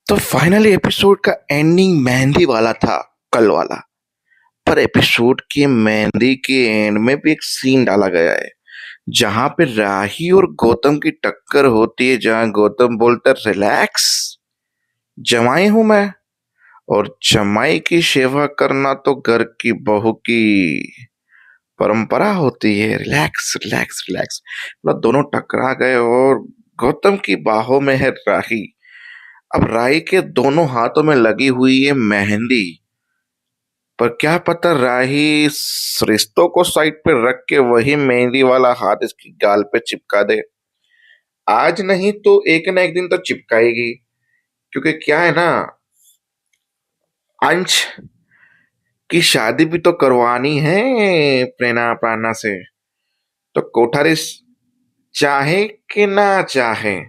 तो finally episode का ending mehndi वाला था, कल वाला। पर एपिसोड के मेहंदी के एंड में भी एक सीन डाला गया है जहां पे राही और गौतम की टक्कर होती है, जहां गौतम बोलता है रिलैक्स, जमाई हूं मैं, और जमाई की सेवा करना तो घर की बहू की परंपरा होती है। रिलैक्स रिलैक्स रिलैक्स, मतलब दोनों टकरा गए और गौतम की बाहों में है राही। अब राही के दोनों हाथों में लगी हुई है मेहंदी, पर क्या पता राही इस रिश्तों को साइड पे रख के वही मेहंदी वाला हाथ इसकी गाल पे चिपका दे। आज नहीं तो एक ना एक दिन तो चिपकाएगी, क्योंकि क्या है ना, अंश की शादी भी तो करवानी है प्रेरणा प्राणा से। तो कोठारी चाहे कि ना चाहे,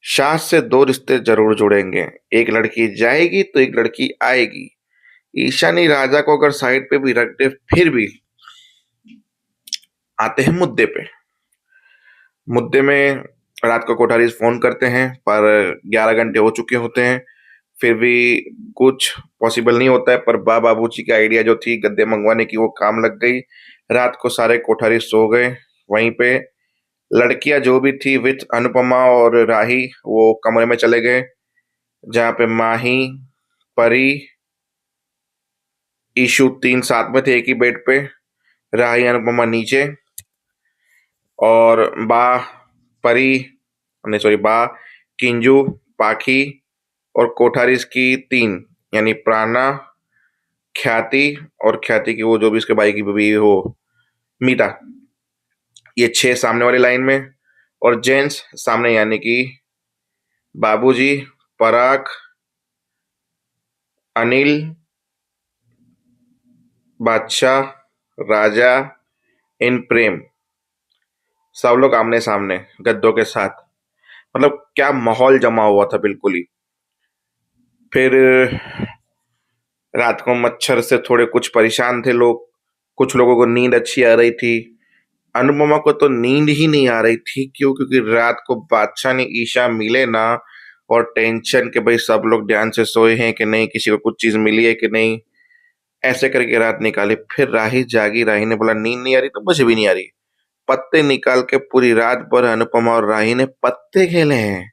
सास से दो रिश्ते जरूर जुड़ेंगे। एक लड़की जाएगी तो एक लड़की आएगी। ईशानी राजा को अगर साइड पे भी रख दे, फिर भी आते हैं मुद्दे पे। मुद्दे में रात को कोठारी फोन करते हैं, पर 11 घंटे हो चुके होते हैं, फिर भी कुछ पॉसिबल नहीं होता है। पर बाबूजी की आइडिया जो थी गद्दे मंगवाने की, वो काम लग गई। रात को सारे कोठारी सो गए। वहीं पे लड़कियां जो भी थी विथ अनुपमा और राही, वो कमरे में चले गए, जहाँ पे माही, परी, ईशु तीन साथ में थे एक ही बेड पे। राही अनुपमा नीचे, और बा, परी, नहीं सॉरी, बा, किंजू, पाखी और कोठारीज की तीन, यानी प्राणा, ख्याति, और ख्याति की वो जो भी इसके भाई की बीवी हो, मीता। ये छह सामने वाली लाइन में, और जेंट्स सामने, यानी कि बाबूजी, पराग, अनिल, बादशाह, राजा, इन प्रेम, सब लोग आमने सामने गद्दों के साथ। मतलब क्या माहौल जमा हुआ था बिल्कुल ही। फिर रात को मच्छर से थोड़े कुछ परेशान थे लोग। कुछ लोगों को नींद अच्छी आ रही थी। अनुपमा को तो नींद ही नहीं आ रही थी। क्यों? क्योंकि रात को बादशाह ने ईशा मिले ना, और टेंशन के भाई सब लोग ध्यान से सोए हैं कि नहीं, किसी को कुछ चीज मिली है कि नहीं, ऐसे करके रात निकाली। फिर राही जागी, राही ने बोला नींद नहीं आ रही, तो मुझे भी नहीं आ रही। पत्ते निकाल के पूरी रात भर अनुपमा और राही ने पत्ते खेले हैं।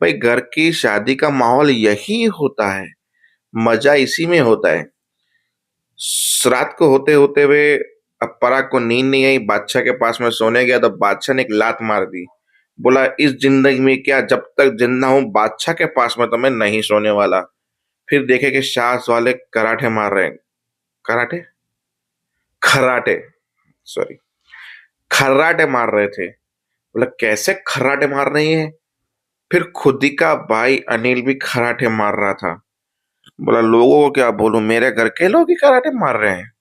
भाई घर की शादी का माहौल यही होता है, मजा इसी में होता है। रात को होते होते हुए अब पराग को नींद नहीं आई, बादशाह के पास में सोने गया तो बादशाह ने एक लात मार दी। बोला इस जिंदगी में क्या, जब तक जिंदा हूं बादशाह के पास में तो मैं नहीं सोने वाला। फिर देखे कि सास वाले कराटे मार रहे हैं। कराटे, खर्राटे, सॉरी, खर्राटे मार रहे थे। बोला कैसे खर्राटे मार रही हैं? फिर खुद ही का भाई अनिल भी खर्राटे मार रहा था। बोला लोगों को क्या बोलूं, मेरे घर के लोग ही कराटे मार रहे हैं।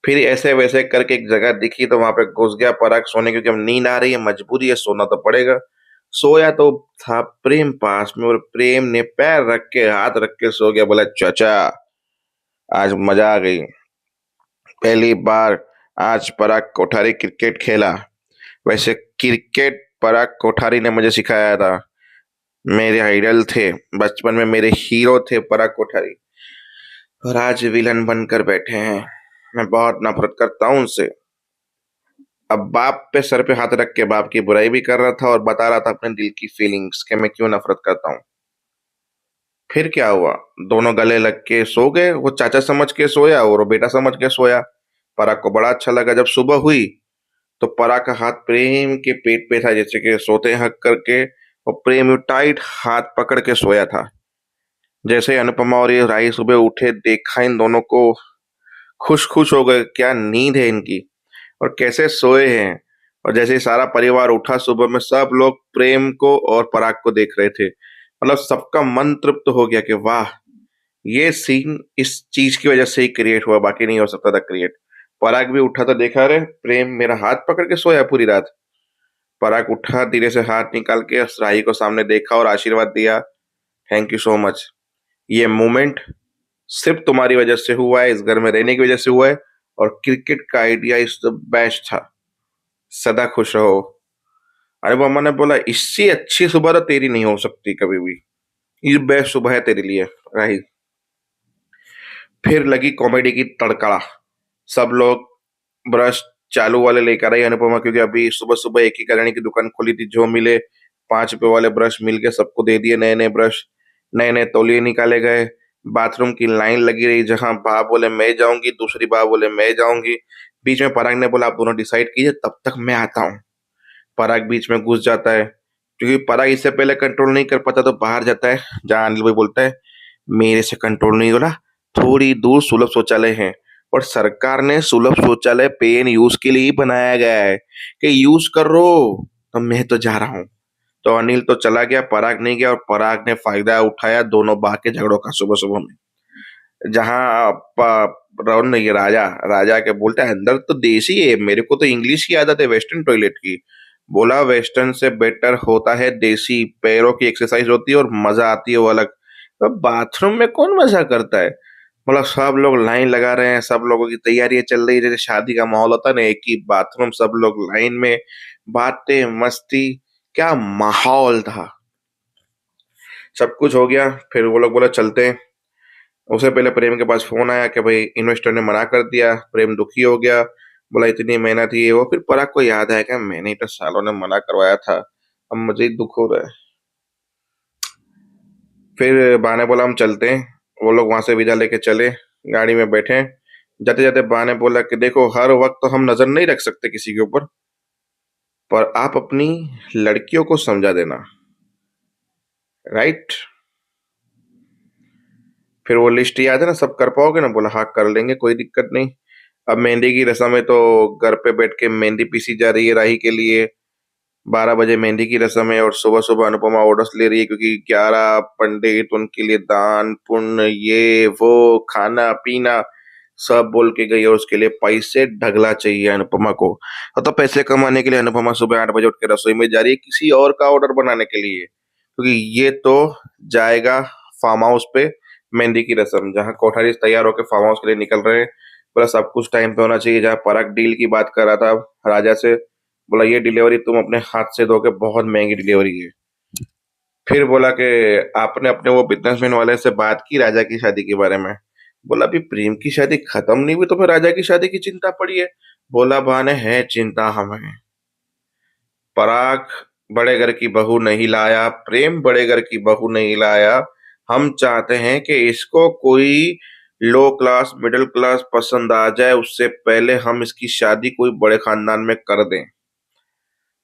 फिर ऐसे वैसे करके एक जगह दिखी तो वहां पे घुस गया पराग सोने, क्योंकि अब नींद आ रही है, मजबूरी है, सोना तो पड़ेगा। सोया तो था प्रेम पास में, और प्रेम ने पैर रख के हाथ रख के सो गया। बोला चाचा आज मजा आ गई, पहली बार आज पराग कोठारी क्रिकेट खेला। वैसे क्रिकेट पराग कोठारी ने मुझे सिखाया था, मेरे आइडल थे, बचपन में मेरे हीरो थे पराग कोठारी, और आज विलन बनकर बैठे हैं। मैं बहुत नफरत करता हूं उनसे। अब बाप पे सर पे हाथ रख के बाप की बुराई भी कर रहा था और बता रहा था अपने दिल की फीलिंग्स कि मैं क्यों नफरत करता हूँ। फिर क्या हुआ, दोनों गले लग के सो गए। वो चाचा समझ के सोया और वो बेटा समझ के सोया। पराग को बड़ा अच्छा लगा। जब सुबह हुई तो पराग का हाथ प्रेम के पेट पे था, जैसे कि सोते हक करके, और प्रेम टाइट हाथ पकड़ के सोया था। जैसे ही अनुपमा और ये राही सुबह उठे, देखा इन दोनों को, खुश खुश हो गए, क्या नींद है इनकी और कैसे सोए हैं। और जैसे ही सारा परिवार उठा सुबह में, सब लोग प्रेम को और पराग को देख रहे थे। मतलब सबका मन तृप्त हो गया कि वाह, ये सीन इस चीज की वजह से ही क्रिएट हुआ, बाकी नहीं हो सकता था क्रिएट। पराग भी उठा तो देखा, रे प्रेम मेरा हाथ पकड़ के सोया पूरी रात। पराग उठा, धीरे से हाथ निकाल के राही को सामने देखा और आशीर्वाद दिया, थैंक यू सो मच। ये मोमेंट सिर्फ तुम्हारी वजह से हुआ है, इस घर में रहने की वजह से हुआ है, और क्रिकेट का आइडिया इज द बेस्ट था। सदा खुश रहो। अनुपमा ने बोला, इससे अच्छी सुबह तो तेरी नहीं हो सकती कभी भी। ये बेस्ट सुबह है तेरे लिए, राही। फिर लगी कॉमेडी की तड़का। सब लोग ब्रश चालू वाले लेकर आई अनुपमा, क्योंकि अभी सुबह सुबह एक ही कल्याणी की दुकान खोली थी। जो मिले 5 रुपए वाले ब्रश मिल के सबको दे दिए, नए नए ब्रश। नए नए तौलिए निकाले गए। बाथरूम की लाइन लगी रही, जहां बा बोले मैं जाऊंगी, दूसरी बा बोले मैं जाऊंगी। बीच में पराग ने बोला, आप दोनों डिसाइड कीजिए, तब तक मैं आता हूँ। पराग बीच में घुस जाता है, क्योंकि पराग इससे पहले कंट्रोल नहीं कर पाता तो बाहर जाता है, जहां अनिल भाई बोलता है, मेरे से कंट्रोल नहीं हो रहा, थोड़ी दूर सुलभ शौचालय है, और सरकार ने सुलभ शौचालय पे एंड यूज के लिए ही बनाया गया है कि यूज करो। तो मैं तो जा रहा हूँ। तो अनिल तो चला गया, पराग नहीं गया, और पराग ने फायदा उठाया दोनों बा के झगड़ों का सुबह सुबह में। जहां रौन ये राजा राजा के बोलता है, अंदर तो देसी है, मेरे को तो इंग्लिश की आदत है, वेस्टर्न टॉयलेट की। बोला, वेस्टर्न से बेटर होता है देसी, पैरों की एक्सरसाइज होती है और मजा आती है वो अलग। तो बाथरूम में कौन मजा करता है? मतलब सब लोग लाइन लगा रहे हैं, सब लोगों की तैयारियां चल रही है, जैसे शादी का माहौल होता है ना, एक ही बाथरूम, सब लोग लाइन में, बातें मस्ती, क्या माहौल था। सब कुछ हो गया, फिर वो लोग बोला चलते हैं। उससे पहले प्रेम के पास फोन आया कि भाई इन्वेस्टर ने मना कर दिया। प्रेम दुखी हो गया, बोला इतनी मेहनत ही है वो। फिर पराग को याद आया कि मैंने ही तो सालों ने मना करवाया था, अब मुझे ही दुख हो रहा है। फिर बा ने बोला हम चलते हैं। वो लोग वहां से विदा लेके चले, गाड़ी में बैठे। जाते जाते बा ने बोला कि देखो, हर वक्त तो हम नजर नहीं रख सकते किसी के ऊपर, पर आप अपनी लड़कियों को समझा देना, राइट? फिर वो लिस्ट याद है ना, सब कर पाओगे ना? बोला हाँ कर लेंगे, कोई दिक्कत नहीं। अब मेहंदी की रस्म है, तो घर पे बैठ के मेहंदी पीसी जा रही है राही के लिए। 12 बजे मेहंदी की रस्म है, और सुबह सुबह अनुपमा ऑर्डर्स ले रही है, क्योंकि 11 पंडित उनके लिए दान पुण्य ये वो खाना पीना सब बोल के गई, और उसके लिए पैसे ढगला चाहिए अनुपमा को। तो पैसे कमाने के लिए अनुपमा सुबह 8 बजे उठ के रसोई में जा रही है, किसी और का ऑर्डर बनाने के लिए, क्योंकि ये तो जाएगा फार्म हाउस पे। मेहंदी की रस्म, जहाँ कोठारी तैयार होकर फार्म हाउस के लिए निकल रहे हैं। बोला सब कुछ टाइम पे होना चाहिए। जहाँ पराग डील की बात कर रहा था राजा से, बोला ये डिलीवरी तुम अपने हाथ से दोगे, बहुत महंगी डिलीवरी है। फिर बोला कि आपने अपने वो बिजनेसमैन वाले से बात की राजा की शादी के बारे में? बोला अभी प्रेम की शादी खत्म नहीं हुई, तो फिर राजा की शादी की चिंता पड़ी है। बोला बहाने है चिंता हमें। पराग बड़े घर की बहू नहीं लाया, प्रेम बड़े घर की बहू नहीं लाया। हम चाहते हैं कि इसको कोई लो क्लास मिडिल क्लास पसंद आ जाए, उससे पहले हम इसकी शादी कोई बड़े खानदान में कर दें,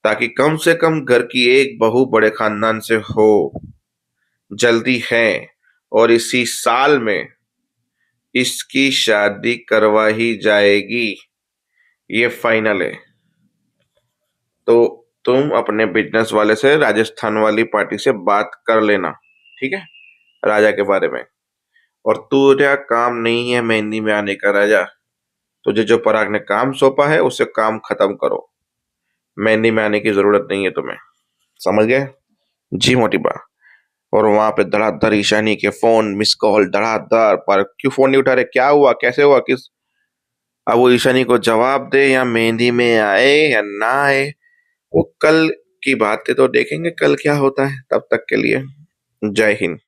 ताकि कम से कम घर की एक बहू बड़े खानदान से हो। जल्दी है, और इसी साल में इसकी शादी करवा ही जाएगी, ये फाइनल है। तो तुम अपने बिजनेस वाले से राजस्थान वाली पार्टी से बात कर लेना, ठीक है, राजा के बारे में। और तुझे काम नहीं है मेहंदी में आने का राजा, तुझे जो पराग ने काम सौंपा है उससे काम खत्म करो। मेहंदी में आने की जरूरत नहीं है तुम्हें, समझ गए? जी मोटी बा। और वहां पे धड़ाधड़ ईशानी के फोन मिस कॉल धड़ाधड़, पर क्यों फोन नहीं उठा रहे, क्या हुआ, कैसे हुआ, किस? अब वो ईशानी को जवाब दे, या मेहंदी में आए या ना आए, वो कल की बातें तो देखेंगे, कल क्या होता है। तब तक के लिए जय हिंद।